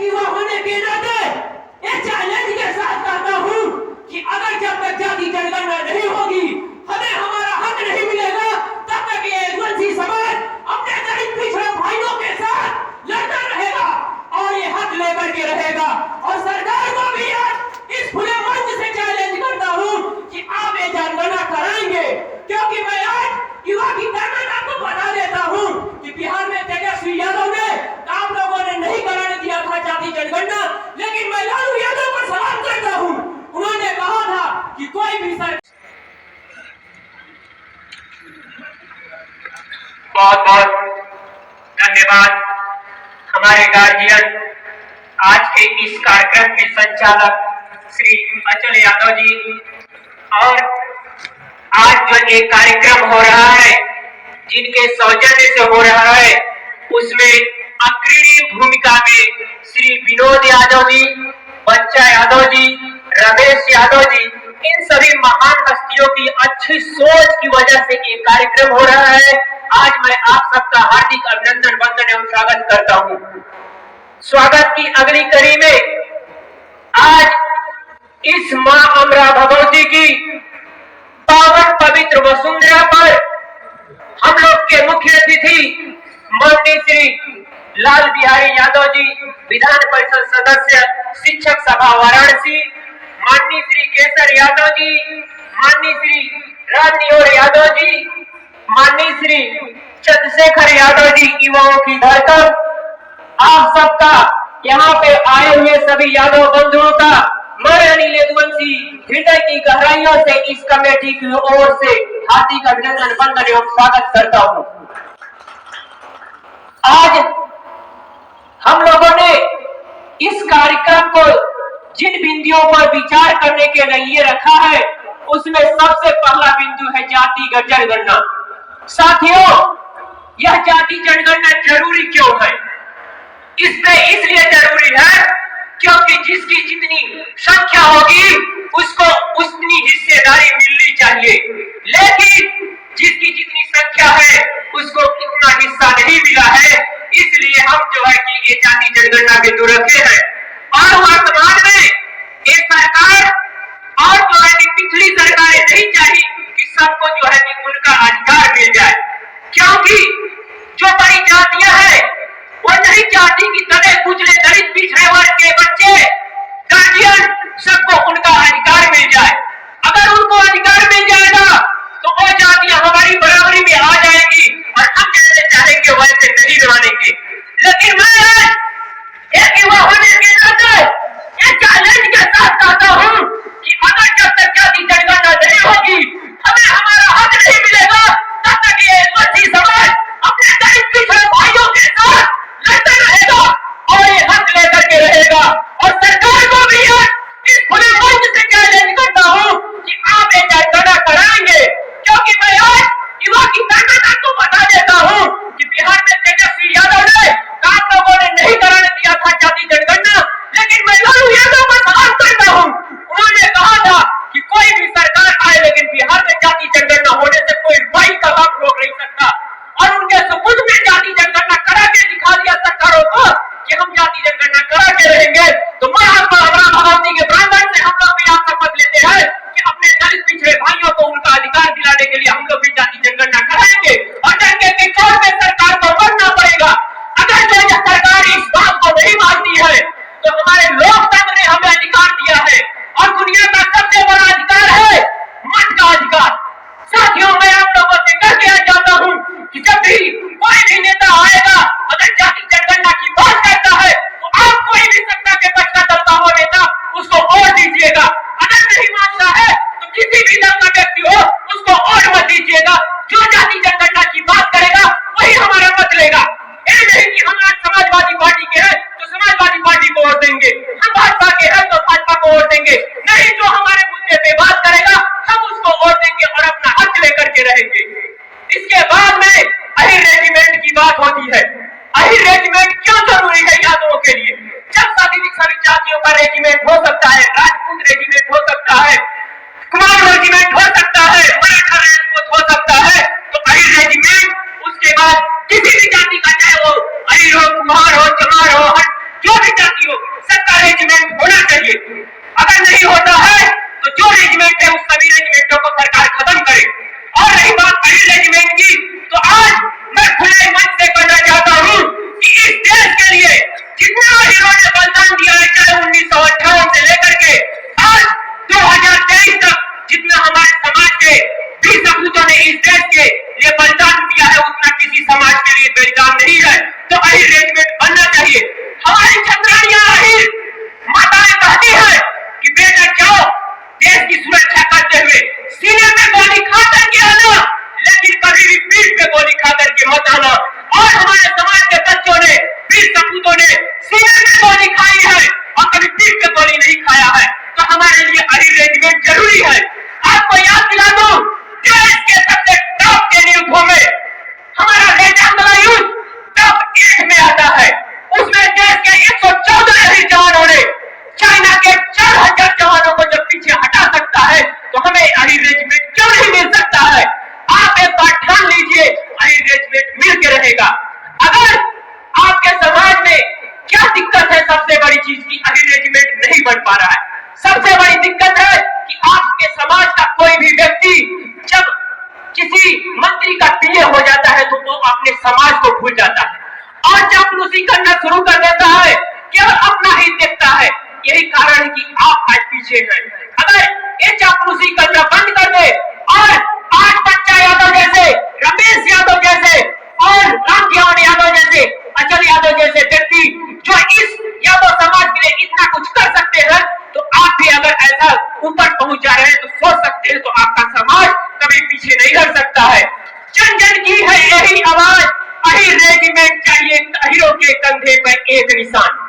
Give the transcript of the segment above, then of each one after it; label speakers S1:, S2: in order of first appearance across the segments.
S1: युवा होने के नाते ये चैलेंज के साथ कहता हूँ कि अगर जब तक जाति जनगणना नहीं होगी, हमें हमारा हक नहीं मिलेगा, तब तक ये एसएलसी समाज अपने दलित पिछड़े भाइयों के साथ लड़ता रहेगा और ये हक लेकर के रहेगा। और सरकार को भी आज इस खुले मंच से चैलेंज करता हूँ कि आप ये जनगणना कराएंगे, क्योंकि मैं आज युवा की तमन्ना को बता देता हूँ कि बिहार में तेजस्वी यादव ने आप लोगों ने नहीं कराने दिया था जाति जनगणना, लेकिन मैं लालू यादव को सलाम करता हूँ। उन्होंने कहा था कि कोई भी
S2: बहुत बहुत धन्यवाद हमारे गार्जियन, आज के इस कार्यक्रम के संचालक श्री अचल यादव जी। और आज जो एक कार्यक्रम हो रहा है, जिनके सौजन्य से हो रहा है, उसमें अग्रणी भूमिका में श्री विनोद यादव जी, बच्चा यादव जी, रमेश यादव जी, इन सभी महान हस्तियों की अच्छी सोच की वजह से ये कार्यक्रम हो रहा है। आज मैं आप सबका हार्दिक अभिनंदन, वंदन एवं स्वागत करता हूँ। स्वागत की अगली कड़ी में आज इस मां अमरा भगवती की पावन पवित्र वसुंधरा पर हम लोग के मुख्य अतिथि माननीय श्री लाल बिहारी यादव जी, विधान परिषद सदस्य, शिक्षक सभा वाराणसी, माननीय श्री केसर यादव जी, माननीय श्री रामनियोर यादव जी, माननीय श्री चंद्रशेखर यादव जी, युवाओं की धड़कन, आप सबका यहाँ पे आए हुए सभी यादव बंधुओं का मैं अनिल यदुवंशी हृदय की गहराइयों से इस कमेटी की ओर से हार्दिक अभिनंदन, वंदन एवं स्वागत करता हूँ। आज हम लोगों ने इस कार्यक्रम को जिन बिंदुओं पर विचार करने के लिए रखा है, उसमें सबसे पहला बिंदु है जातिगत जनगणना। साथियों, यह जाति जनगणना जरूरी क्यों है? इसलिए जरूरी है क्योंकि जिसकी जितनी संख्या होगी उसको उतनी हिस्सेदारी मिलनी चाहिए, लेकिन जिसकी जितनी संख्या है उसको इतना हिस्सा नहीं मिला है। इसलिए हम जो है कि ये जाति जनगणना के दूर रखे हैं। और वर्तमान में ये सरकार और जो है कि पिछली सरकारें नहीं चाहिए कि सबको जो है कि उनका अधिकार मिल जाए, क्योंकि जो बड़ी जातियां हैं वो नहीं चाहती कि दबे कुचले दलित पिछड़े वर्ग के बच्चे, गार्जियन, सबको उनका अधिकार मिल जाए। अगर उनको अधिकार मिल जाएगा तो वो जातियां हमारी बराबरी में आ जाएंगी और हम जैसे चाहेंगे वैसे नहीं मानेंगे। लेकिन मैं एक युवा होने के नाते ये चैलेंज के साथ कहता हूँ कि अगर जब तक जाति जनगणना नहीं होगी, हमें हमारा हक नहीं मिलेगा, तब तक ये एसएलसी समाज अपने दलित पिछड़े भाइयों के साथ लड़ता रहेगा और ये हक लेकर के रहेगा। और सरकार को भी इस खुले मंच से चैलेंज करता हूँ कि आप ये जनगणना कराएंगे, क्योंकि मैं आज युवा की तमन्ना को बता देता हूँ कि बिहार में तेजस्वी यादव ने आप लोगों ने नहीं कराने दिया था जाति जनगणना, लेकिन मैं लालू यादव को सलाम करता हूँ। उन्होंने कहा था कि कोई भी सरकार आए, लेकिन बिहार में जाति जनगणना होने से कोई भाई का काम रोक नहीं सकता। और उनके सबूत में जाति जनगणना करा के दिखा दिया सरकारों को कि हम जाति जनगणना करा के रहेंगे। तो मैं आपका अमरा भगवती के प्रांगण से हम लोग भी आप शपथ लेते हैं कि अपने दलित पिछड़े भाइयों को उनका अधिकार दिलाने के लिए हम लोग भी जाति जनगणना कराएंगे और डंके के तौर पे सरकार को मरना पड़ेगा। अगर जो सरकार इस बात को नहीं मानती है तो हमारे लोकतंत्र ने हमें अधिकार दिया है और दुनिया का सबसे बड़ा अधिकार है मत का अधिकार। साथियों, मैं आप लोगों से कह के चाहता हूँ कि जब भी कोई भी नेता आएगा, अगर जाति जनगणना की बात करता है तो आप कोई भी सत्ता के पक्ष का चलता हुआ नेता उसको वोट दीजिएगा। अगर नहीं मानता है तो किसी भी दल का व्यक्ति हो उसको वोट मत दीजिएगा। जो जाति जनगणना की बात करेगा वही हमारा मत लेगा। ये नहीं कि हम आज समाजवादी पार्टी के हैं तो समाजवादी पार्टी को वोट देंगे, हम भाजपा के हैं तो भाजपा को वोट देंगे। नहीं, जो हमारे मुद्दे पे बात करेगा हम उसको वोट देंगे और अपना हक लेकर के रहेंगे। इसके बाद में अहिर रेजिमेंट की बात होती है। अहिर रेजिमेंट क्यों जरूरी है यादवों के लिए? जब सभी जातियों का रेजिमेंट हो सकता है, राजपूत रेजिमेंट हो सकता है, कुमार रेजिमेंट हो सकता है, मराठा राजपूत हो सकता है, तो अहिर रेजिमेंट उसके बाद किसी भी जाति का, चाहे वो अहिर हो, कुमार हो, चमार हो, जो भी जाति साथियों सबका रेजिमेंट होना चाहिए। अगर नहीं होता है तो जो रेजिमेंट है उस सभी रेजिमेंटों को सरकार खत्म करे। और रही बात अहिर रेजिमेंट की, तो आज मैं खुले मन से कहना चाहता हूँ कि इस देश के लिए जितना अहिरों ने बलिदान दिया है, चाहे 1958 से लेकर के आज 2023 तक जितना हमारे समाज के 20 सपूतों ने इस देश के लिए बलिदान दिया है, उतना किसी समाज के लिए बलिदान नहीं है। तो अहिर रेजिमेंट बनना चाहिए। हमारी छतरानियां अहिर माताएं कहती है कि बेटा जाओ देश की सुरक्षा करते हुए सीने में गोली खा करके आना, लेकिन कभी भी पीठ पे गोली खा करके मत आना। और हमारे समाज के बच्चों ने, 20 सपूतों ने सीने में गोली खाई है और कभी पीठ पे गोली नहीं खाया है। तो हमारे लिए अहिर रेजिमेंट जरूरी है। आपको याद दिला दूं, देश के सबसे टॉप 10 युद्धों में हमारा रेजांगला युद्ध टॉप 8 में आता है। उसमें देश के 114 अहिर जवानों ने चाइना के 4000 जवानों को जब पीछे हटा सकता है, तो हमें अहिर रेजिमेंट क्यों नहीं मिल सकता है? आप एक बार ठान लीजिए, अहिर रेजिमेंट मिल के रहेगा। अगर आपके समाज में क्या दिक्कत है, सबसे बड़ी चीज की अहिर रेजिमेंट नहीं बन पा रहा है। सबसे बड़ी दिक्कत है कि आपके समाज का कोई भी व्यक्ति जब किसी मंत्री का पीए हो जाता है तो वो अपने समाज को भूल जाता है और चापलूसी करना शुरू कर देता है, केवल अपना ही देखता है। यही कारण है कि आप आज पीछे हैं। अगर ये चापलूसी करना बंद कर दे और आज बच्चा यादव जैसे, रमेश यादव जैसे और रामजीवन यादव जैसे, अचल यादव जैसे व्यक्ति जो इस यादव समाज के लिए इतना कुछ कर सकते हैं, तो आप भी अगर ऐसा ऊपर पहुंच जा रहे हैं तो सोच सकते हैं, तो आपका समाज कभी पीछे नहीं रह सकता है। जन जन की है यही आवाज, अहिर रेजिमेंट चाहिए, अहिरों के कंधे पर एक निशान।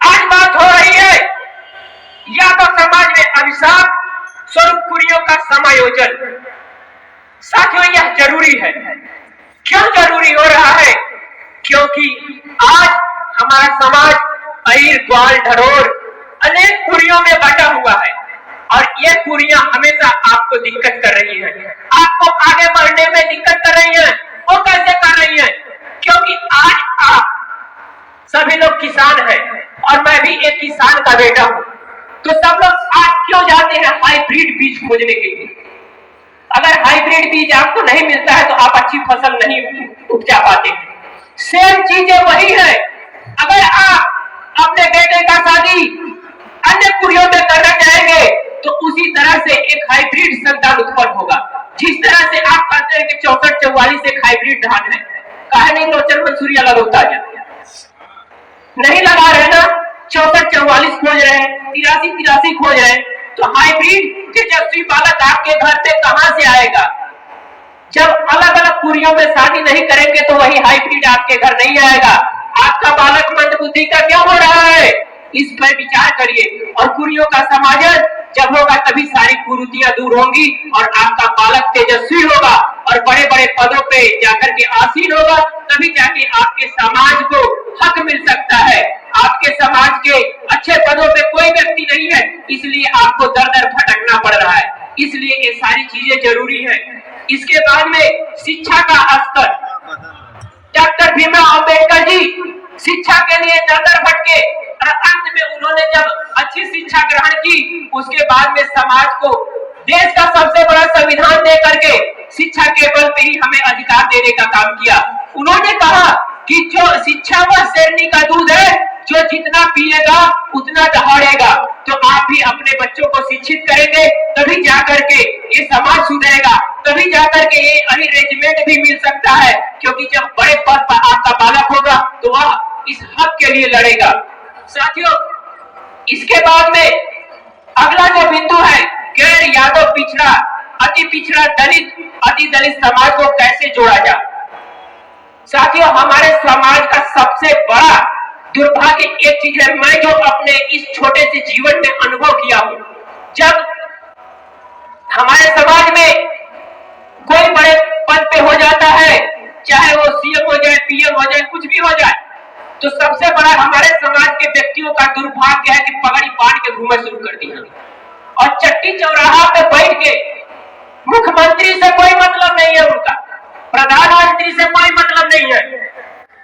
S2: आज बात हो रही है यादव समाज में अभिशाप स्वरूप कुरियों का समायोजन। साथियों यह जरूरी है। क्यों जरूरी हो रहा है? क्योंकि आज हमारा समाज अहिर, ग्वाल, ढरोर अनेक कुरियों में बटा हुआ है और ये कुरियां हमेशा आपको दिक्कत कर रही है, आपको आगे बढ़ने में दिक्कत कर रही है। वो कैसे कर रही है? क्योंकि आज आप सभी लोग किसान हैं और मैं भी एक किसान का बेटा हूं, तो सब लोग आज क्यों जाते हैं हाइब्रिड बीज खोजने के लिए? अगर हाइब्रिड बीज आपको नहीं मिलता है तो आप अच्छी फसल नहीं उपजा पाते। सेम चीजें वही है। अगर आप अपने बेटे का शादी अन्य कुरियों में करना चाहेंगे तो उसी तरह से एक हाइब्रिड संतान उत्पन्न होगा। जिस तरह से आप कहते हैं कि 64-44 एक हाइब्रिड धान है, कहा नहीं लोचन मंसूरी अलग होता है, नहीं लगा रहे ना, 64-44 खोज रहे हैं, 83-83 खोज रहे हैं, तो हाइब्रिड तेजस्वी बालक आपके घर पे कहां से आएगा? जब अलग अलग कुरियों में शादी नहीं करेंगे तो वही हाइब्रिड आपके घर नहीं आएगा। आपका बालक मंदबुद्धि का क्यों हो रहा है? इस पर विचार करिए। और कुरियों का समाजन जब होगा तभी सारी कुरीतियां दूर होंगी और आपका बालक तेजस्वी होगा और बड़े बड़े पदों पे जाकर के आसीन होगा, तभी जाके आपके समाज को हक मिल सकता है। आपके समाज के अच्छे पदों पे कोई व्यक्ति नहीं है, इसलिए आपको दर दर भटकना पड़ रहा है। इसलिए ये सारी चीजें जरूरी है। इसके बाद में शिक्षा का स्तर, डॉक्टर भीमराव अंबेडकर जी शिक्षा के लिए दर दर भटके और अंत में उन्होंने जब अच्छी शिक्षा ग्रहण की, उसके बाद में समाज को देश का सबसे बड़ा संविधान दे करके शिक्षा के बल पे ही हमें अधिकार देने का काम किया। उन्होंने कहा कि जो शिक्षा वह शेरनी का दूध है, जो जितना पिएगा उतना दहाड़ेगा। तो आप भी अपने बच्चों को शिक्षित करेंगे तभी जाकर के ये समाज सुधरेगा, तभी जाकर के ये अहिर रेजिमेंट भी मिल सकता है। क्योंकि जब बड़े पद पर आपका बालक होगा तो वह इस हक के लिए लड़ेगा। साथियों, इसके बाद में अगला जो बिंदु है, गैर यादव पिछड़ा, अति पिछड़ा, दलित, अति दलित समाज को कैसे जोड़ा जाए। साथियों, हमारे समाज का सबसे बड़ा दुर्भाग्य एक चीज है, मैं जो अपने इस छोटे से जीवन में अनुभव किया हूं, जब हमारे समाज में कोई बड़े पद पे हो जाता है, चाहे वो सीएम हो जाए, पीएम हो जाए, कुछ भी हो जाए, तो सबसे बड़ा हमारे समाज के व्यक्तियों का दुर्भाग्य है कि पगड़ी बांध के घूमना शुरू कर दिया और चट्टी चौराहा पे बैठ के मुख्यमंत्री से कोई मतलब नहीं है, उनका प्रधानमंत्री से कोई मतलब नहीं है,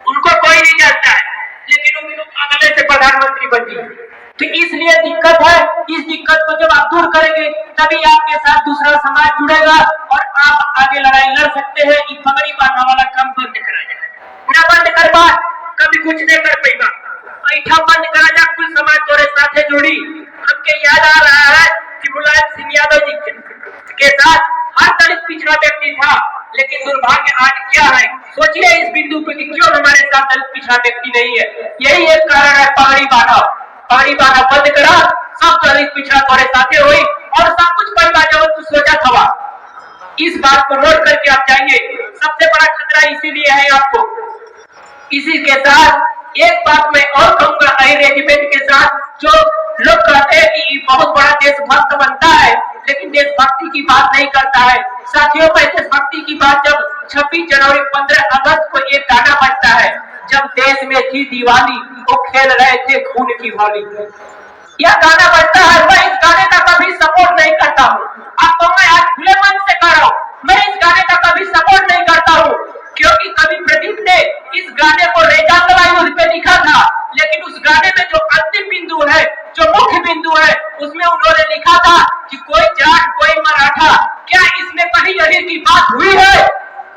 S2: उनको कोई नहीं जानता है, लेकिन वो अगले से प्रधानमंत्री बन गई। तो इसलिए दिक्कत है। इस दिक्कत को जब आप दूर करेंगे तभी आपके साथ दूसरा समाज जुड़ेगा और आप आगे लड़ाई लड़ सकते हैं। ये पगड़ी बांधने वाला काम बंद करा जाए, ना बंद कर बा कभी कुछ नहीं कर पाएगा। ऐठा बंद करा जा, कुल समाज तोरे साथे जुड़ी। हमके याद आ रहा है कि मुलायम सिंह यादव जी के साथ हर दलित पिछड़ा व्यक्ति था, लेकिन दुर्भाग्य आज क्या है, सोचिए इस बिंदु पे कि क्यों हमारे साथ दलित पिछड़ा व्यक्ति नहीं है। यही एक कारण है, पगड़ी बांधा। पगड़ी बांधा बंद करा, सब दलित पिछड़ा तोरे साथे हुई और सब कुछ पैदा जब तू सोचा था। इस बात को नोट करके आप जाइए। सबसे बड़ा खतरा इसीलिए है आपको। इसी के साथ एक बात मैं और कहूंगा, आई रेजिमेंट के साथ जो लोग कहते हैं कि बहुत बड़ा देशभक्त बनता है लेकिन देशभक्ति की बात नहीं करता है। साथियों, मैं देशभक्ति की बात जब 26 जनवरी 15 अगस्त को एक गाना बजता है, जब देश में थी दिवाली वो खेल रहे थे खून की होली। यह गाना बजता है, मैं इस गाने का कभी सपोर्ट नहीं करता हूँ। आपको मैं आज खुले मन से कह रहा हूँ, मैं इस गाने का कभी सपोर्ट नहीं करता हूँ, क्योंकि कभी प्रदीप ने इस गाने को रेजांगला युद्ध पे लिखा था, लेकिन उस गाने में जो अंतिम बिंदु है, जो मुख्य बिंदु है, उसमें उन्होंने लिखा था कि कोई जाट कोई मराठा, क्या इसमें कहीं यही की बात हुई है?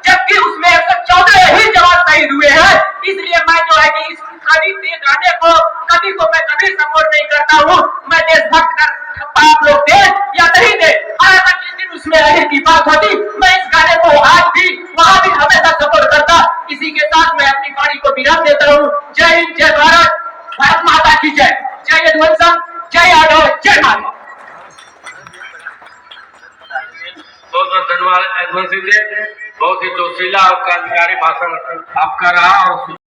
S2: जबकि उसमें 114 ही जवान शहीद हुए हैं। इसलिए मैं जो है कि इस गाने को मैं कभी सपोर्ट नहीं करता हूँ। मैं देशभक्त का ठप्पा आप लोग दे या नहीं दे, जिस दिन उसमें अहिर की बात होती मैं इस गाने को आज भी वहां भी हमेशा सपोर्ट करता। इसी के साथ मैं अपनी वाणी को विराम देता हूँ। जय हिंद, जय भारत, भारत माता की जय। जय यदुवंशम, जय यादव, जय माधव।
S3: बहुत बहुत धन्यवाद यदुवंशी जी, बहुत ही जोशीला और क्रांतिकारी भाषण आपका रहा। और